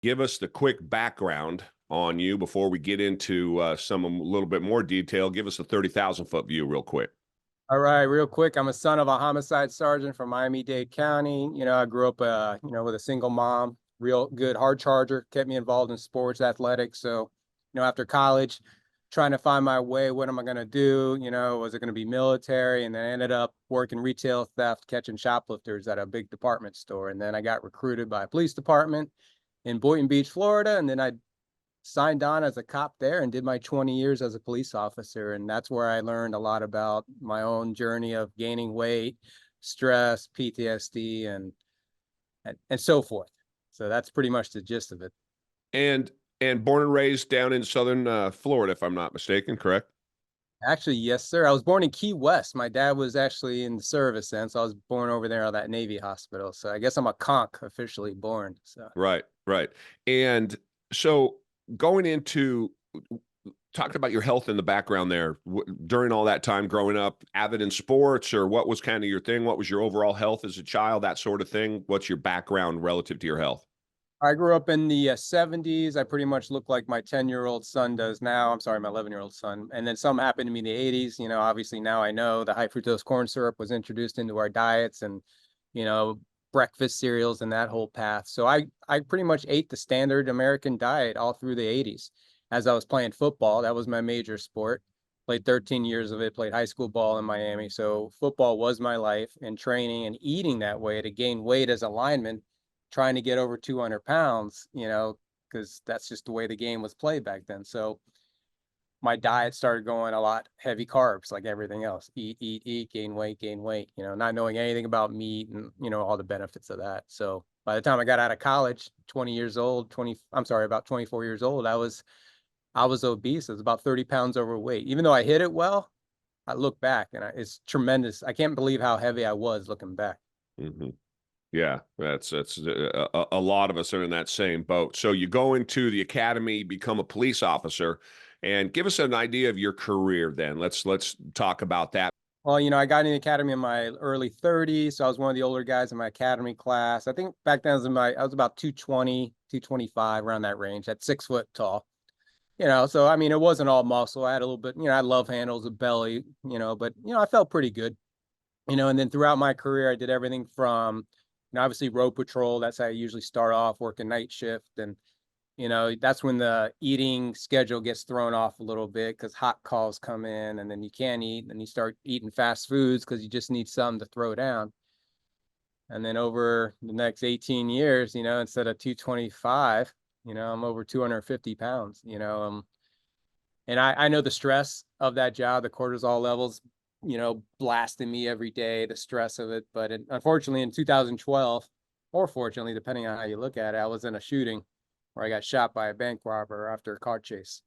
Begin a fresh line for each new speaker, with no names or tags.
give us the quick background on you before we get into some a little bit more detail. Give us a 30,000-foot view real quick.
All right, real quick. I'm a son of a homicide sergeant from Miami-Dade County. I grew up, with a single mom, real good hard charger, kept me involved in sports, athletics. So, after college, trying to find my way, what am I going to do? Was it going to be military? And then I ended up working retail theft, catching shoplifters at a big department store. And then I got recruited by a police department in Boynton Beach, Florida. And then I signed on as a cop there and did my 20 years as a police officer. And that's where I learned a lot about my own journey of gaining weight, stress, PTSD, and so forth. So that's pretty much the gist of it.
And born and raised down in southern Florida, if I'm not mistaken, correct?
Actually, yes, sir. I was born in Key West. My dad was actually in the service then, so I was born over there at that Navy hospital. So I guess I'm a conch officially born. So
Right, right. And so going into talking about your health in the background there during all that time growing up, avid in sports, or what was kind of your thing? What was your overall health as a child, that sort of thing? What's your background relative to your health?
I grew up in the 70s. I pretty much look like my 10-year-old son does now. I'm sorry, my 11-year-old son. And then something happened to me in the 80s. Obviously now I know the high fructose corn syrup was introduced into our diets and, you know, breakfast cereals and that whole path. So I pretty much ate the standard American diet all through the 80s. As I was playing football, that was my major sport. Played 13 years of it, played high school ball in Miami. So football was my life, and training and eating that way to gain weight as a lineman, trying to get over 200 pounds, because that's just the way the game was played back then. So my diet started going a lot heavy carbs, like everything else. Eat, gain weight, not knowing anything about meat and, all the benefits of that. So by the time I got out of college, 20 years old, about 24 years old, I was obese. I was about 30 pounds overweight. Even though I hit it well, I look back and it's tremendous. I can't believe how heavy I was looking back.
Mm-hmm. Yeah, that's a lot of us are in that same boat. So you go into the academy, become a police officer, and give us an idea of your career. Then let's talk about that.
Well, I got in the academy in my early 30s, so I was one of the older guys in my academy class. I think back then I was about 220, 225, around that range, at 6 foot tall. So I mean, it wasn't all muscle. I had a little bit, I love handles, a belly, but I felt pretty good. And then throughout my career, I did everything from, obviously road patrol. That's how I usually start off, working night shift. And, that's when the eating schedule gets thrown off a little bit because hot calls come in and then you can't eat. And you start eating fast foods because you just need something to throw down. And then over the next 18 years, instead of 225, I'm over 250 pounds, and I know the stress of that job, the cortisol levels, blasting me every day, the stress of it. But unfortunately, in 2012, or fortunately, depending on how you look at it, I was in a shooting where I got shot by a bank robber after a car chase.